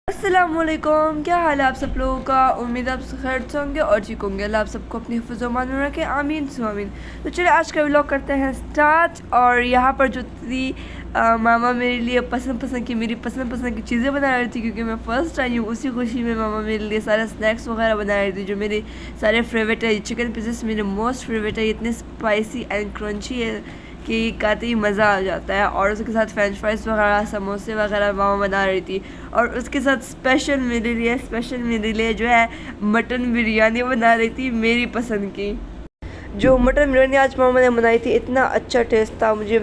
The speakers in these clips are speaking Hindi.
अस्सलामुअलैकुम, क्या हाल है आप सब लोगों का। उम्मीद है आप सब खैर से होंगे और ठीक होंगे। अल्लाह आप सबको अपनी हिफ़्ज़-ओ-अमान में रखे, आमीन सुआमीन। तो चलिए आज का व्लॉग करते हैं स्टार्ट। और यहाँ पर जो थी मामा मेरे लिए पसंद पसंद की मेरी पसंद पसंद की चीज़ें बना रही थी, क्योंकि मैं फ़र्स्ट आई हूँ। उसी खुशी में मामा मेरे लिए सारे स्नैक्स वगैरह बना रही थी जो मेरे सारे फेवरेट है। चिकन पीसेस मेरे मोस्ट फेवरेट है, इतने स्पाइसी एंड क्रंची है कि खाते ही मज़ा आ जाता है। और उसके साथ फ्रेंच फ्राइज़ वगैरह समोसे वगैरह मामा बना रही थी। और उसके साथ स्पेशल मेरे लिए जो है मटन बिरयानी बना रही थी मेरी पसंद की। जो मटन बिरयानी आज मामा ने बनाई थी, इतना अच्छा टेस्ट था। मुझे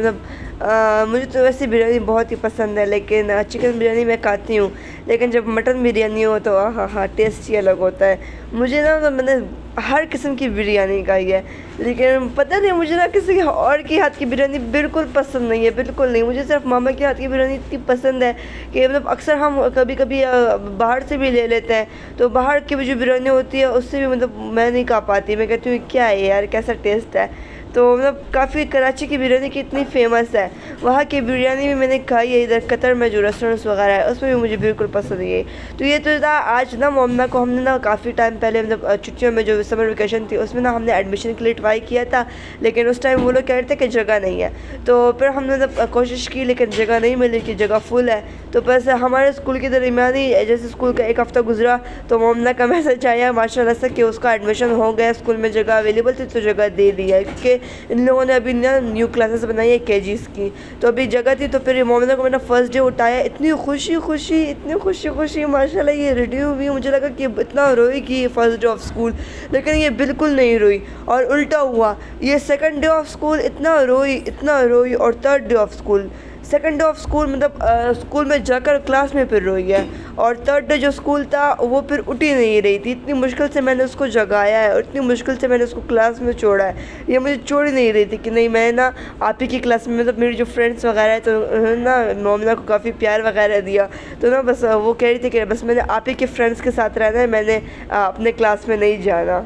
मुझे तो वैसे बिरयानी बहुत ही पसंद है, लेकिन चिकन बिरयानी मैं खाती हूँ, लेकिन जब मटन बिरयानी हो तो हाँ हाँ टेस्ट ही अलग होता है। मुझे ना तो मैंने हर किस्म की बिरयानी खाई है, लेकिन पता नहीं मुझे ना किसी और की हाथ की बिरयानी बिल्कुल पसंद नहीं है, बिल्कुल नहीं। मुझे सिर्फ मामा के हाथ की बिरयानी इतनी पसंद है कि अक्सर हम कभी कभी बाहर से भी ले लेते हैं, तो बाहर की जो बिरयानी होती है उससे भी मैं नहीं खा पाती। मैं कहती हूँ क्या है यार, कैसा टेस्ट है। तो काफ़ी कराची की बिरयानी की इतनी फेमस है, वहाँ की बिरयानी भी मैंने खाई है। इधर कतर में जो रेस्टोरेंट्स वगैरह है उसमें भी मुझे बिल्कुल पसंद नहीं है। तो ये तो था आज ना मोमना को हमने ना काफ़ी टाइम पहले छुट्टियों में जो समर वेकेशन थी उसमें ना हमने एडमिशन के लिए ट्राई किया था, लेकिन उस टाइम वो लोग कह रहे थे कि जगह नहीं है। तो फिर हमने कोशिश की, लेकिन जगह नहीं मिली, कि जगह फुल है। तो बस हमारे स्कूल के दरमियान ही जैसे स्कूल का एक हफ़्ता गुजरा तो मोमना का मैसेज आया माशाल्लाह से कि उसका एडमिशन हो गया, स्कूल में जगह अवेलेबल थी तो जगह दे दी है। क्योंकि इन लोगों ने अभी ना न्यू क्लासेस बनाई है केजीज़ की, तो अभी जगह थी। तो फिर मोमना को मैंने फ़र्स्ट डे उठाया, इतनी खुशी माशाल्लाह ये रेडी हुई। मुझे लगा कि इतना रोएगी फ़र्स्ट डे ऑफ स्कूल, लेकिन ये बिल्कुल नहीं रोई। और उल्टा हुआ, ये सेकंड डे ऑफ स्कूल इतना रोई और third day of school, second day of school school में जाकर क्लास में फिर रोई है। और थर्ड डे जो स्कूल था वो फिर उठ ही नहीं रही थी। इतनी मुश्किल से मैंने उसको जगाया है और इतनी मुश्किल से मैंने उसको क्लास में छोड़ा है, ये मुझे छोड़ ही नहीं रही थी कि नहीं मैं ना आप ही की क्लास में, मेरी जो फ्रेंड्स वगैरह है तो ना मोमना को काफ़ी प्यार वगैरह दिया। तो ना बस वो कह रही थी कि बस मैंने आप ही के फ्रेंड्स के साथ रहना है, मैंने अपने क्लास में नहीं जाना।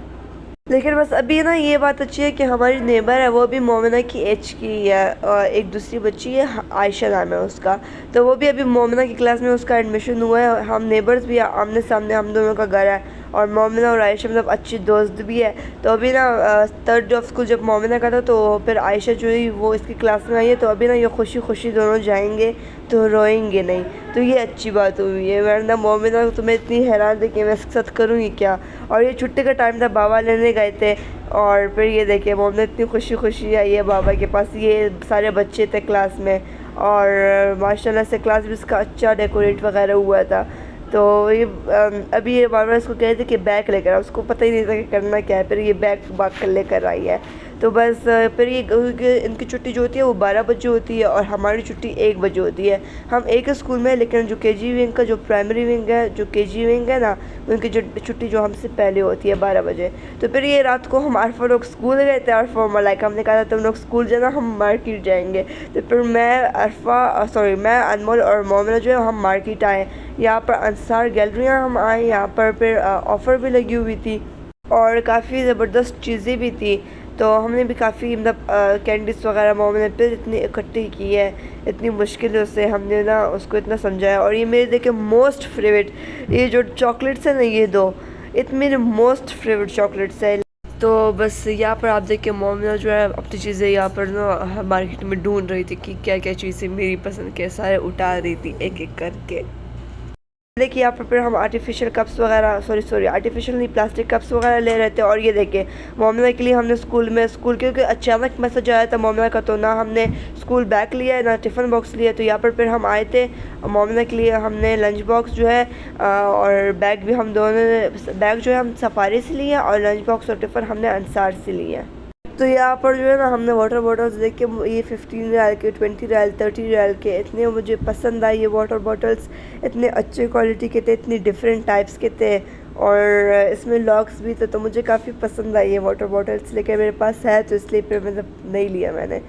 लेकिन बस अभी ना ये बात अच्छी है कि हमारी नेबर है वो भी मोमिना की एज की है, और एक दूसरी बच्ची है आयशा नाम है उसका, तो वो भी अभी मोमिना की क्लास में उसका एडमिशन हुआ है। हम नेबर्स भी आमने सामने हम दोनों का घर है, और मोमिना और आयशा अच्छी दोस्त भी है। तो अभी ना थर्ड डे ऑफ स्कूल जब मोमिना का था तो फिर आयशा जो है वो इसकी क्लास में आई है, तो अभी ना ये खुशी खुशी दोनों जाएंगे तो रोएंगे नहीं। तो ये अच्छी बात हुई है, वरना मोमिना तुम्हें इतनी हैरान थी कि मैं इसके साथ करूँगी क्या। और ये छुट्टी का टाइम था, बाबा लेने गए थे, और फिर ये देखिए मोमिना इतनी खुशी खुशी आई है बाबा के पास। ये सारे बच्चे थे क्लास में, और माशाल्लाह से क्लास भी इसका अच्छा डेकोरेट वगैरह हुआ था। तो ये अभी ये बार बार इसको कह रहे थे कि बैग लेकर आओ, उसको पता ही नहीं था कि करना क्या है। फिर ये बैग कर लेकर आई है। तो बस फिर ये इनकी छुट्टी जो होती है वो 12 बजे होती है, और हमारी छुट्टी 1 बजे होती है। हम एक स्कूल में, लेकिन जो केजी विंग का जो प्राइमरी विंग है, जो केजी विंग है ना, उनकी जो छुट्टी जो हमसे पहले होती है 12 बजे। तो फिर ये रात को हम आरफा लोग स्कूल गए थे, आरफा लाइक हमने कहा था तुम लोग स्कूल जाना, हम मार्केट जाएंगे। तो फिर मैं अनमोल और मोमिना जो है हम मार्केट आए। यहाँ पर अंसार गैलरियाँ हम आए, यहाँ पर फिर ऑफ़र भी लगी हुई थी और काफ़ी ज़बरदस्त चीज़ें भी थी। तो हमने भी काफ़ी कैंडीज़ वगैरह मोम ने फिर इतनी इकट्ठी की है, इतनी मुश्किलों से हमने ना उसको इतना समझाया। और ये मेरे देखिए मोस्ट फेवरेट ये जो चॉकलेट्स हैं ना, ये दो मेरे मोस्ट फेवरेट चॉकलेट्स है। तो बस यहाँ पर आप देखिए मोमिना जो है अपनी चीज़ें यहाँ पर ना मार्केट में ढूंढ रही थी कि क्या क्या चीज़ें मेरी पसंद के सारे उठा रही थी एक एक करके। देखिए यहाँ पर फिर हम आर्टिफिशियल कप्स वगैरह आर्टिफिशियल नहीं प्लास्टिक कप्स वगैरह ले रहे थे। और ये देखिए मोमिना के लिए हमने स्कूल क्योंकि अचानक मैसेज आया था मोमिना का, तो ना हमने स्कूल बैग लिया है ना टिफ़िन बॉक्स लिया। तो यहाँ पर फिर हम आए थे, मोमिना के लिए हमने लंच बॉक्स जो है और बैग भी हम दोनों ने, बैग जो है हम सफारी से लिए और लंच बॉक्स और टिफ़िन हमने अंसार से लिए। तो यहाँ पर जो है ना हमने वाटर बॉटल्स देख के, ये 15 रियाल के, 20 रियाल, 30 रियाल के, इतने मुझे पसंद आई ये वाटर बॉटल्स। इतने अच्छे क्वालिटी के थे, इतनी डिफरेंट टाइप्स के थे, और इसमें लॉक्स भी थे। तो मुझे काफ़ी पसंद आई ये वाटर बॉटल्स, लेकिन मेरे पास है तो इसलिए फिर नहीं लिया मैंने,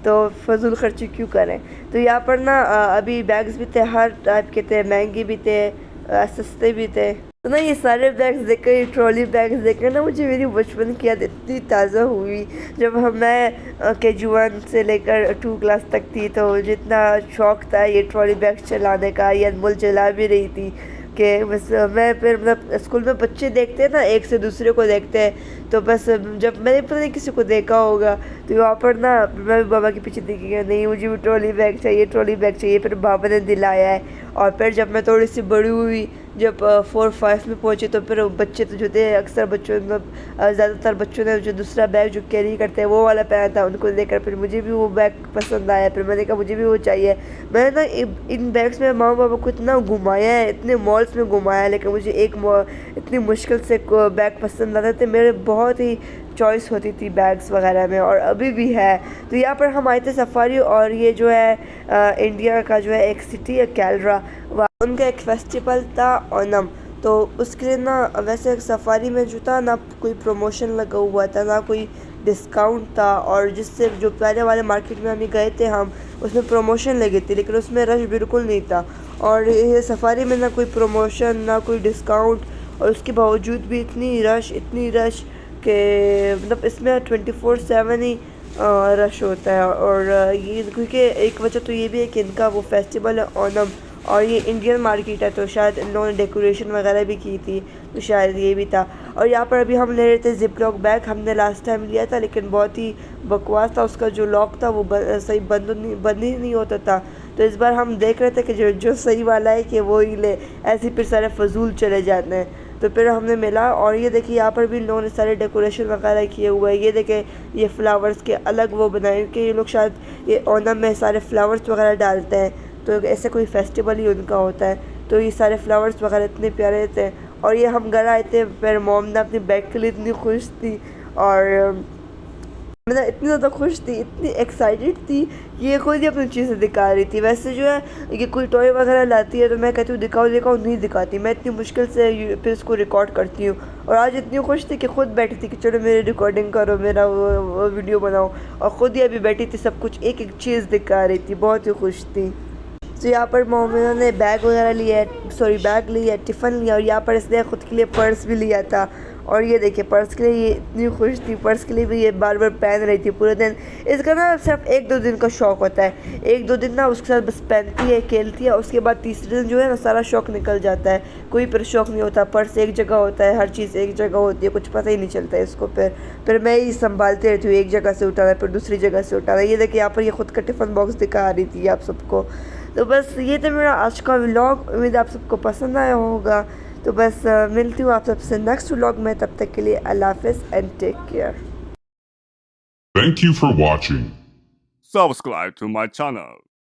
तो फजूल खर्ची क्यों करें। तो यहाँ पर ना अभी बैग्स भी थे, हर टाइप के थे, महंगे भी थे, सस्ते भी थे। तो ना ये सारे बैग्स देखकर, ये ट्रॉली बैग्स देखकर ना मुझे मेरी बचपन की याद इतनी ताज़ा हुई। जब मैं KG 1 से लेकर 2 क्लास तक थी, तो मुझे इतना शौक़ था ये ट्रॉली बैग चलाने का। ये अनमोल चला भी रही थी, के बस मैं फिर मतलब स्कूल में बच्चे देखते हैं ना, एक से दूसरे को देखते हैं, तो बस जब मैंने पता नहीं किसी को देखा होगा तो वहाँ पर ना मैं भी बाबा के पीछे देखी गया, नहीं मुझे भी ट्रॉली बैग चाहिए, ट्रॉली बैग चाहिए। फिर बाबा ने दिलाया है। और फिर जब मैं थोड़ी सी बड़ी हुई, जब 4-5 में पहुंची, तो फिर बच्चे तो जो थे अक्सर बच्चों मतलब ज़्यादातर बच्चों ने जो दूसरा बैग जो कैरी करते हैं वो वाला पहना था, उनको देखकर फिर मुझे भी वो बैग पसंद आया। फिर मैंने कहा मुझे भी वो चाहिए। मैंने ना इन बैग्स में माँ बाबा को इतना घुमाया है, इतने मॉल्स में घुमाया है, लेकिन मुझे एक इतनी मुश्किल से बैग पसंद आते थे। मेरे बहुत ही चॉइस होती थी बैग्स वगैरह में, और अभी भी है। तो यहाँ पर हम आए थे सफारी, और ये जो है इंडिया का जो है एक सिटी है कैलरा, वहाँ उनका एक फेस्टिवल था ओनम। तो उसके लिए ना वैसे सफारी में जो था ना कोई प्रमोशन लगा हुआ था, ना कोई डिस्काउंट था, और जिससे जो पहले वाले मार्केट में हम गए थे हम, उसमें प्रमोशन लगी थी, लेकिन उसमें रश बिल्कुल नहीं था। और ये सफारी में ना कोई प्रमोशन ना कोई डिस्काउंट, और उसके बावजूद भी इतनी रश कि मतलब इसमें 24/7 ही रश होता है। और ये क्योंकि एक वजह तो ये भी है कि इनका वो फेस्टिवल है ओनम, और ये इंडियन मार्केट है, तो शायद इन लोगों ने डेकोरेशन वगैरह भी की थी, तो शायद ये भी था। और यहाँ पर अभी हम ले रहे थे जिप-लॉक बैग, हमने लास्ट टाइम लिया था, लेकिन बहुत ही बकवास था, उसका जो लॉक था वो सही बंद ही नहीं होता था। तो इस बार हम देख रहे थे कि जो सही वाला है कि वो ही ले, ऐसे फिर सारे फजूल चले जाते हैं। तो फिर हमने मिला, और ये देखिए यहाँ पर भी इन लोगों ने सारे डेकोरेशन वगैरह किए हुए हैं। ये देखे ये फ्लावर्स के अलग वो बनाए, कि ये लोग शायद ये ओनम में सारे फ्लावर्स वगैरह डालते हैं, तो ऐसे कोई फेस्टिवल ही उनका होता है। तो ये सारे फ्लावर्स वगैरह इतने प्यारे थे। और ये हम घर आए थे, फिर मोम ने अपनी बैग के लिए इतनी खुश थी, और मतलब इतनी ज़्यादा खुश थी, इतनी एक्साइटेड थी, ये खुद ही अपनी चीज़ें दिखा रही थी। वैसे जो है ये कोई टॉय वगैरह लाती है तो मैं कहती हूँ दिखाओ दिखाओ, नहीं दिखाती, मैं इतनी मुश्किल से फिर इसको रिकॉर्ड करती हूँ। और आज इतनी खुश थी कि खुद बैठी थी कि चलो मेरी रिकॉर्डिंग करो, मेरा वो वीडियो बनाओ, और ख़ुद ही अभी बैठी थी, सब कुछ एक एक चीज़ दिखा रही थी, बहुत ही खुश थी। तो यहाँ पर मोमिना ने बैग वगैरह लिया है, बैग लिया, टिफ़न लिया, और यहाँ पर इसने ख़ुद के लिए पर्स भी लिया था। और ये देखिए पर्स के लिए ये इतनी खुश थी, पर्स के लिए भी ये बार बार पहन रही थी पूरे दिन। इसका ना सिर्फ 1-2 दिन का शौक़ होता है, 1-2 दिन ना उसके साथ बस पहनती है, खेलती है, उसके बाद तीसरे दिन जो है ना सारा शौक़ निकल जाता है, कोई फिर शौक़ नहीं होता। पर्स एक जगह होता है, हर चीज़ एक जगह होती है, कुछ पता ही नहीं चलता है इसको। फिर मैं ही संभालती रहती हूँ, एक जगह से उठाना फिर दूसरी जगह से उठाना। ये देखिए यहाँ पर ये खुद का टिफ़िन बॉक्स दिखा रही थी आप सबको। तो बस ये था मेरा आज का व्लॉग, उम्मीद आप सबको पसंद आया होगा। तो बस मिलती हूँ आप सबसे नेक्स्ट व्लॉग में, तब तक के लिए अल्लाह हाफ़िज़ and take care. Thank you for watching. Subscribe to my channel.